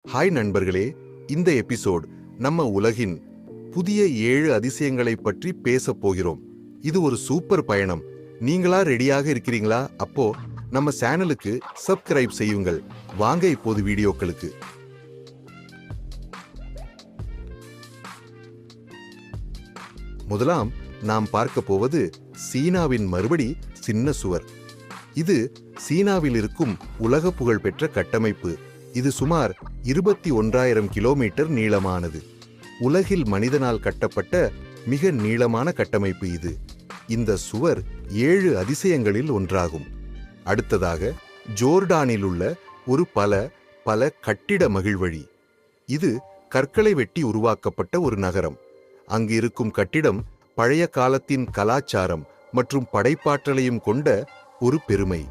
Hi நண்பர்களே, இந்த episode நம்ம உலகின் புதிய 7 அதிசயங்களை பற்றி பேசப் போகிறோம். இது ஒரு சூப்பர் பயணம். நீங்களா ரெடியாக இருக்கிறீங்களா? அப்போ நம்ம சேனலுக்கு சப்ஸ்கிரைப் செய்யுங்கள். வாங்க இப்போது வீடியோக்களுக்கு. முதலாம் நாம் பார்க்க போவது சீனாவின் மறுபடி சின்ன சுவர். இது சீனாவில் இருக்கும் உலக புகழ்பெற்ற கட்டமைப்பு. இது சுமார் 21,000 கிலோமீட்டர் நீளமானது. உலகில் மனிதனால் கட்டப்பட்ட மிக நீளமான கட்டமைப்பு இது. இந்த சுவர் 7 அதிசயங்களில் ஒன்றாகும். அடுத்ததாக ஜோர்டானில் உள்ள ஒரு பல கட்டிட மகிழ்வழி. இது கற்களை வெட்டி உருவாக்கப்பட்ட ஒரு நகரம். அங்கு இருக்கும் கட்டிடம் பழைய காலத்தின் கலாச்சாரம் மற்றும் படைப்பாற்றலையும் கொண்ட ஒரு பெருமை.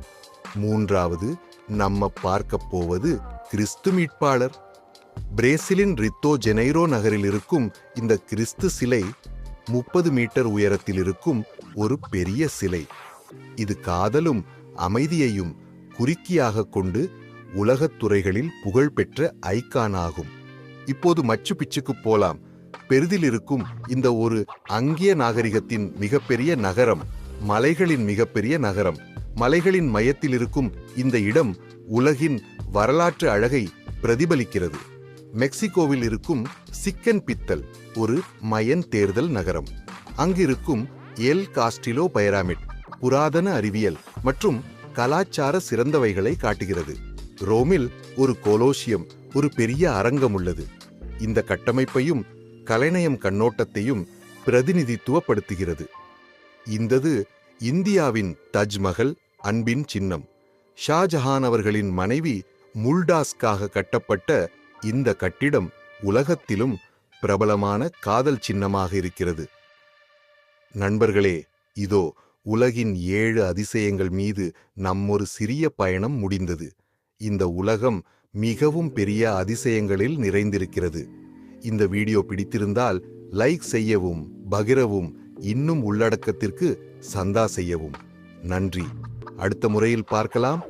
மூன்றாவது நம்ம பார்க்க போவது கிறிஸ்து மீட்பாளர். பிரேசிலின் ரித்தோ ஜெனைரோ நகரில் இருக்கும் இந்த கிறிஸ்து சிலை 30 மீட்டர் உயரத்தில் இருக்கும் ஒரு பெரிய சிலை. இது காதலும் அமைதியையும் குறிக்கியாக கொண்டு உலகத் துறைகளில் புகழ்பெற்ற ஐகான் ஆகும். இப்போது மச்சு பிச்சுக்கு போலாம். பெரிதில் இருக்கும் இந்த ஒரு அங்கிய நாகரிகத்தின் மிகப்பெரிய நகரம், மலைகளின் மிகப்பெரிய நகரம். மலைகளின் மையத்தில் இருக்கும் இந்த இடம் உலகின் வரலாற்று அழகை பிரதிபலிக்கிறது. மெக்சிகோவில் இருக்கும் சிக்கன் பித்தல் ஒரு மயன் தேர்தல் நகரம். அங்கிருக்கும் எல் காஸ்டிலோ பைராமிட் புராதன அறிவியல் மற்றும் கலாச்சார சிறந்தவைகளை காட்டுகிறது. ரோமில் ஒரு கொலோசியம், ஒரு பெரிய அரங்கம் உள்ளது. இந்த கட்டமைப்பையும் கலைநயம் கண்ணோட்டத்தையும் பிரதிநிதித்துவப்படுத்துகிறது. இந்தது இந்தியாவின் தஜ்மஹல், அன்பின் சின்னம். ஷாஜஹான் அவர்களின் மனைவி முல்டாஸ்காக கட்டப்பட்ட இந்த கட்டிடம் உலகத்திலும் பிரபலமான காதல் சின்னமாக இருக்கிறது. நண்பர்களே, இதோ உலகின் 7 அதிசயங்கள் மீது நம்மொரு சிறிய பயணம் முடிந்தது. இந்த உலகம் மிகவும் பெரிய அதிசயங்களில் நிறைந்திருக்கிறது. இந்த வீடியோ பிடித்திருந்தால் லைக் செய்யவும், பகிரவும், இன்னும் உள்ளடக்கத்திற்கு சந்தா செய்யவும். நன்றி. அடுத்த முறையில் பார்க்கலாம்.